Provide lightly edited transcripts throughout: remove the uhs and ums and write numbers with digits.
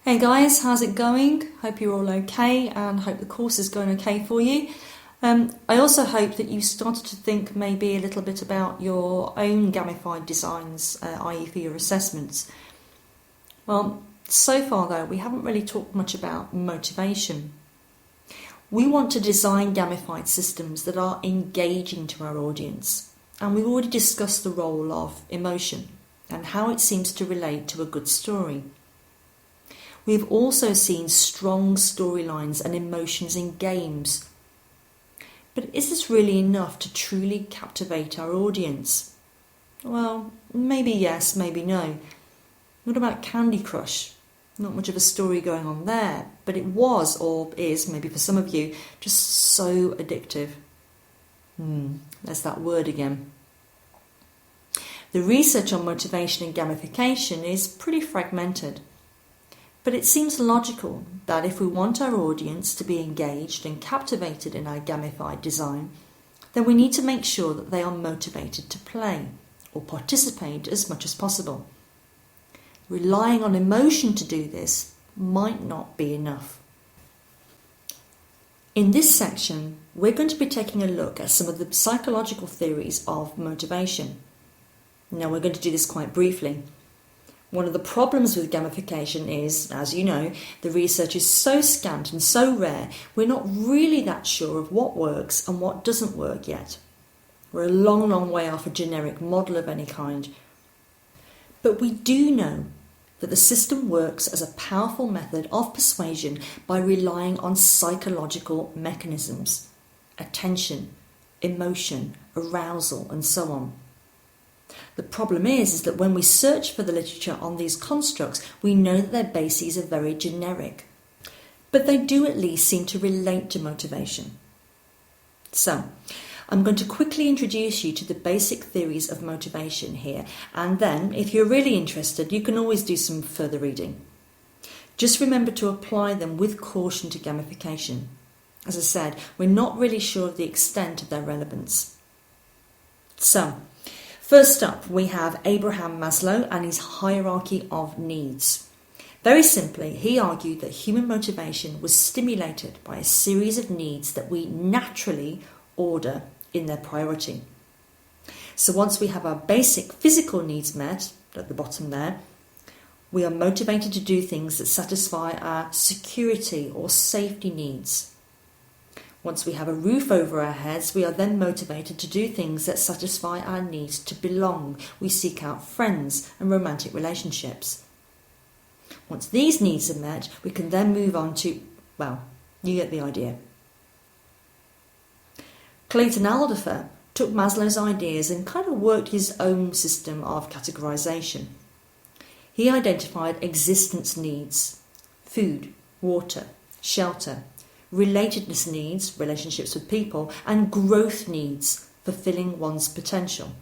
Hey guys, how's it going? Hope you're all okay and hope the course is going okay for you. I also hope that you started to think maybe a little bit about your own gamified designs, i.e. for your assessments. Well, so far though, we haven't really talked much about motivation. We want to design gamified systems that are engaging to our audience, and we've already discussed the role of emotion and how it seems to relate to a good story. We've also seen strong storylines and emotions in games. But is this really enough to truly captivate our audience? Well, maybe yes, maybe no. What about Candy Crush? Not much of a story going on there, but it was, or is, maybe for some of you, just so addictive. There's that word again. The research on motivation and gamification is pretty fragmented. But it seems logical that if we want our audience to be engaged and captivated in our gamified design, then we need to make sure that they are motivated to play or participate as much as possible. Relying on emotion to do this might not be enough. In this section, we're going to be taking a look at some of the psychological theories of motivation. Now, we're going to do this quite briefly. One of the problems with gamification is, as you know, the research is so scant and so rare, we're not really that sure of what works and what doesn't work yet. We're a long, long way off a generic model of any kind. But we do know that the system works as a powerful method of persuasion by relying on psychological mechanisms: attention, emotion, arousal, and so on. The problem is that when we search for the literature on these constructs, we know that their bases are very generic. But they do at least seem to relate to motivation. So, I'm going to quickly introduce you to the basic theories of motivation here, and then, if you're really interested, you can always do some further reading. Just remember to apply them with caution to gamification. As I said, we're not really sure of the extent of their relevance. So, first up, we have Abraham Maslow and his hierarchy of needs. Very simply, he argued that human motivation was stimulated by a series of needs that we naturally order in their priority. So once we have our basic physical needs met, at the bottom there, we are motivated to do things that satisfy our security or safety needs. Once we have a roof over our heads, we are then motivated to do things that satisfy our needs to belong. We seek out friends and romantic relationships. Once these needs are met, we can then move on to, well, you get the idea. Clayton Alderfer took Maslow's ideas and kind of worked his own system of categorization. He identified existence needs: food, water, shelter; relatedness needs, relationships with people; and growth needs, fulfilling one's potential.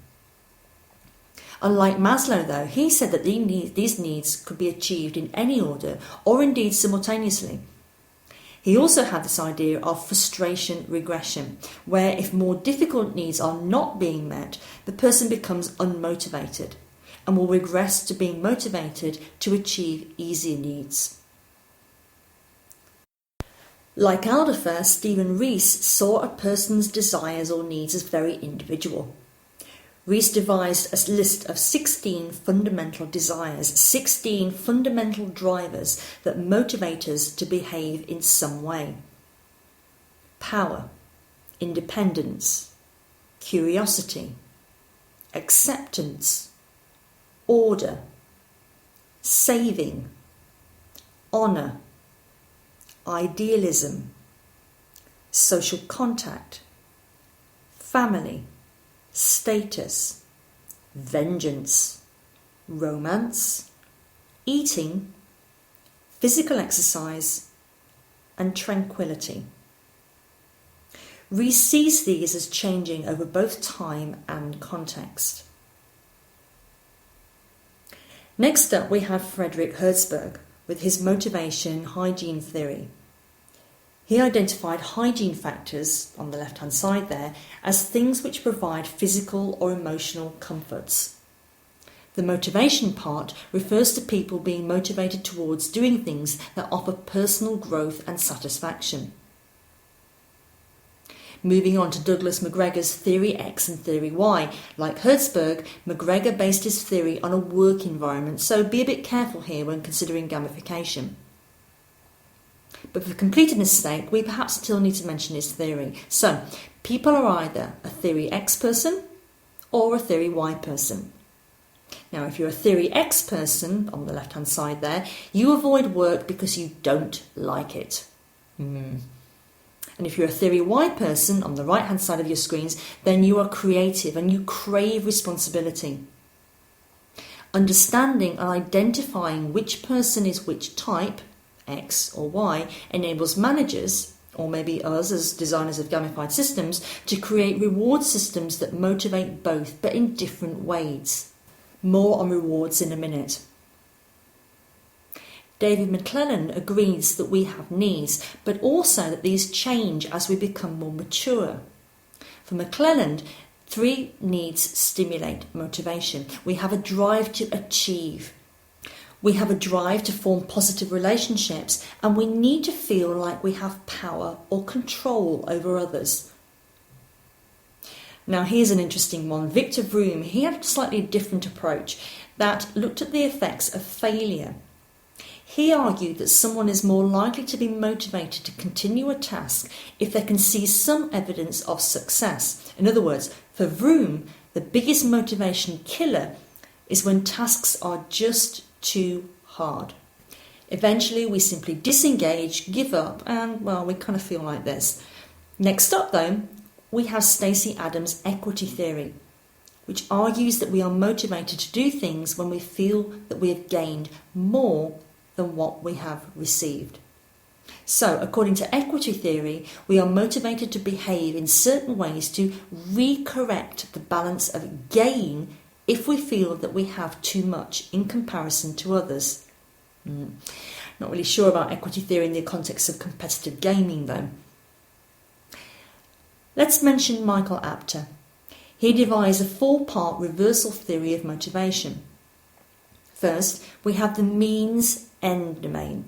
Unlike Maslow, though, he said that these needs could be achieved in any order or indeed simultaneously. He also had this idea of frustration regression, where if more difficult needs are not being met, the person becomes unmotivated and will regress to being motivated to achieve easier needs. Like Alderfer, Stephen Rees saw a person's desires or needs as very individual. Rees devised a list of 16 fundamental desires, 16 fundamental drivers that motivate us to behave in some way: power, independence, curiosity, acceptance, order, saving, honour, idealism, social contact, family, status, vengeance, romance, eating, physical exercise, and tranquility. Rees sees these as changing over both time and context. Next up, we have Frederick Herzberg with his motivation hygiene theory. He identified hygiene factors, on the left-hand side there, as things which provide physical or emotional comforts. The motivation part refers to people being motivated towards doing things that offer personal growth and satisfaction. Moving on to Douglas McGregor's Theory X and Theory Y. Like Hertzberg, McGregor based his theory on a work environment, so be a bit careful here when considering gamification. But for completeness' sake, we perhaps still need to mention his theory. So, people are either a Theory X person or a Theory Y person. Now, if you're a Theory X person, on the left-hand side there, you avoid work because you don't like it. And if you're a Theory Y person, on the right-hand side of your screens, then you are creative and you crave responsibility. Understanding and identifying which person is which type, X or Y, enables managers, or maybe us as designers of gamified systems, to create reward systems that motivate both, but in different ways. More on rewards in a minute. David McClellan agrees that we have needs, but also that these change as we become more mature. For McClellan, 3 needs stimulate motivation. We have a drive to achieve. We have a drive to form positive relationships, and we need to feel like we have power or control over others. Now here's an interesting one. Victor Vroom, he had a slightly different approach that looked at the effects of failure. He argued that someone is more likely to be motivated to continue a task if they can see some evidence of success. In other words, for Vroom, the biggest motivation killer is when tasks are just too hard. Eventually, we simply disengage, give up, and, well, we kind of feel like this. Next up, though, we have Stacey Adams' equity theory, which argues that we are motivated to do things when we feel that we have gained more than what we have received. So, according to equity theory, we are motivated to behave in certain ways to recorrect the balance of gain if we feel that we have too much in comparison to others. Not really sure about equity theory in the context of competitive gaming, though. Let's mention Michael Apter. He devised a 4-part reversal theory of motivation. First, we have the means-end domain,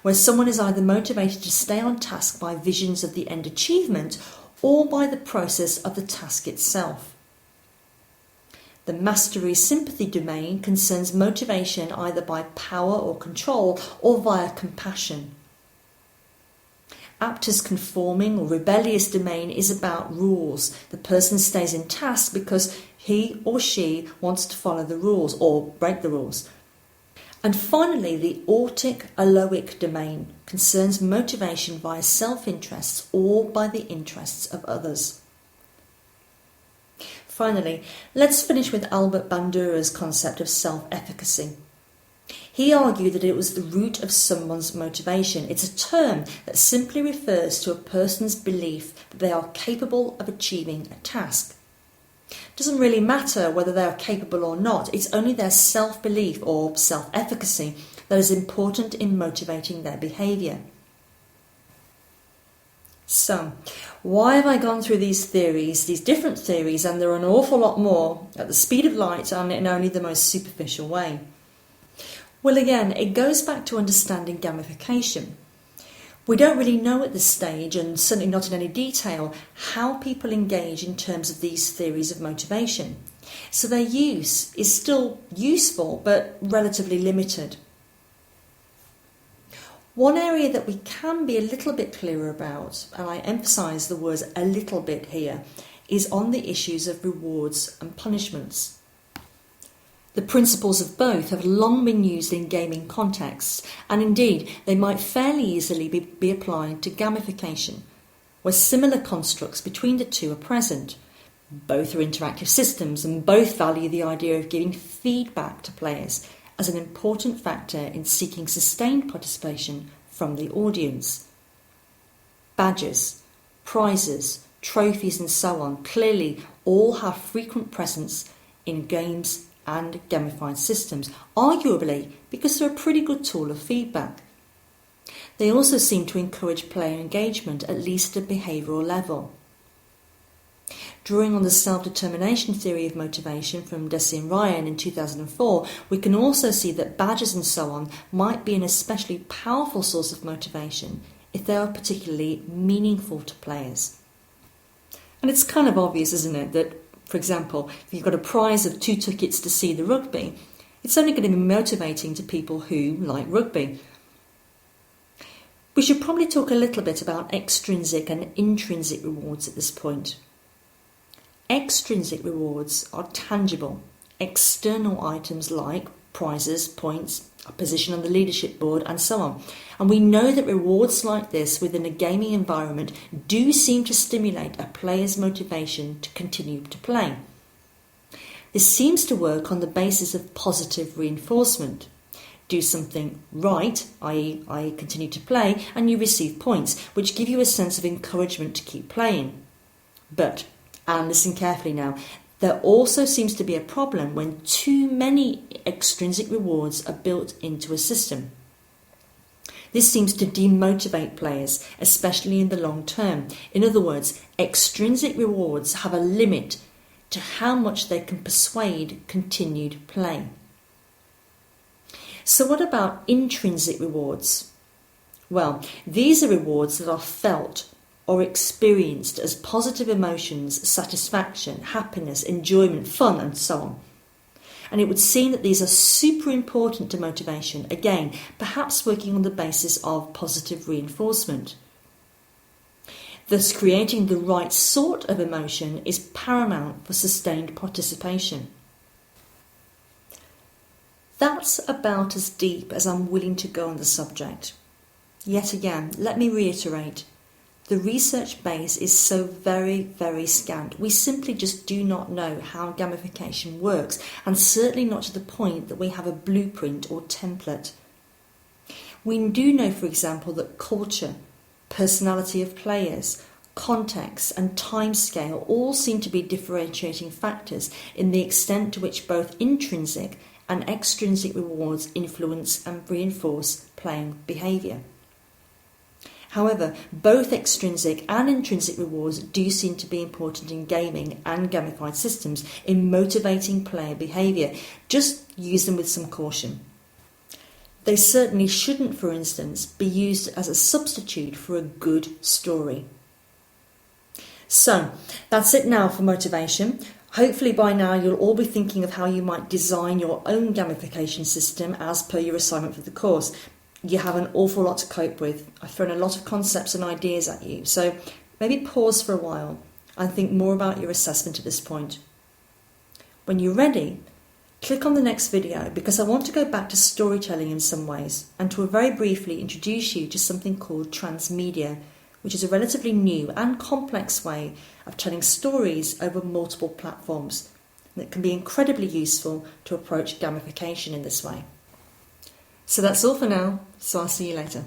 where someone is either motivated to stay on task by visions of the end achievement or by the process of the task itself. The mastery sympathy domain concerns motivation either by power or control or via compassion. Apter's conforming or rebellious domain is about rules. The person stays in task because he or she wants to follow the rules or break the rules. And finally, the autic-aloic domain concerns motivation via self-interests or by the interests of others. Finally, let's finish with Albert Bandura's concept of self-efficacy. He argued that it was the root of someone's motivation. It's a term that simply refers to a person's belief that they are capable of achieving a task. It doesn't really matter whether they are capable or not, it's only their self-belief or self-efficacy that is important in motivating their behaviour. So, why have I gone through these theories, these different theories, and there are an awful lot more, at the speed of light and in only the most superficial way? Well, again, it goes back to understanding gamification. We don't really know at this stage, and certainly not in any detail, how people engage in terms of these theories of motivation. So their use is still useful, but relatively limited. One area that we can be a little bit clearer about, and I emphasise the words a little bit here, is on the issues of rewards and punishments. The principles of both have long been used in gaming contexts, and indeed they might fairly easily be applied to gamification, where similar constructs between the two are present. Both are interactive systems and both value the idea of giving feedback to players as an important factor in seeking sustained participation from the audience. Badges, prizes, trophies and so on clearly all have frequent presence in games and gamified systems, arguably because they're a pretty good tool of feedback. They also seem to encourage player engagement, at least at a behavioural level. drawing on the self-determination theory of motivation from Deci and Ryan in 2004, we can also see that badges and so on might be an especially powerful source of motivation if they are particularly meaningful to players. And it's kind of obvious, isn't it, that, for example, if you've got a prize of 2 tickets to see the rugby, it's only going to be motivating to people who like rugby. We should probably talk a little bit about extrinsic and intrinsic rewards at this point. Extrinsic rewards are tangible, external items like prizes, points, a position on the leadership board, and so on. And we know that rewards like this within a gaming environment do seem to stimulate a player's motivation to continue to play. This seems to work on the basis of positive reinforcement. Do something right, i.e. I continue to play, and you receive points, which give you a sense of encouragement to keep playing. But, and listen carefully now, there also seems to be a problem when too many extrinsic rewards are built into a system. This seems to demotivate players, especially in the long term. In other words, extrinsic rewards have a limit to how much they can persuade continued play. So what about intrinsic rewards? Well, these are rewards that are felt or experienced as positive emotions, satisfaction, happiness, enjoyment, fun, and so on. And it would seem that these are super important to motivation, again, perhaps working on the basis of positive reinforcement. Thus, creating the right sort of emotion is paramount for sustained participation. That's about as deep as I'm willing to go on the subject. Yet again, let me reiterate, the research base is so very, very scant. We simply just do not know how gamification works, and certainly not to the point that we have a blueprint or template. We do know, for example, that culture, personality of players, context and timescale all seem to be differentiating factors in the extent to which both intrinsic and extrinsic rewards influence and reinforce playing behaviour. However, both extrinsic and intrinsic rewards do seem to be important in gaming and gamified systems in motivating player behaviour. Just use them with some caution. They certainly shouldn't, for instance, be used as a substitute for a good story. So, that's it now for motivation. Hopefully by now you'll all be thinking of how you might design your own gamification system as per your assignment for the course. You have an awful lot to cope with. I've thrown a lot of concepts and ideas at you, so maybe pause for a while and think more about your assessment at this point. When you're ready, click on the next video because I want to go back to storytelling in some ways and to very briefly introduce you to something called transmedia, which is a relatively new and complex way of telling stories over multiple platforms that can be incredibly useful to approach gamification in this way. So that's all for now, so I'll see you later.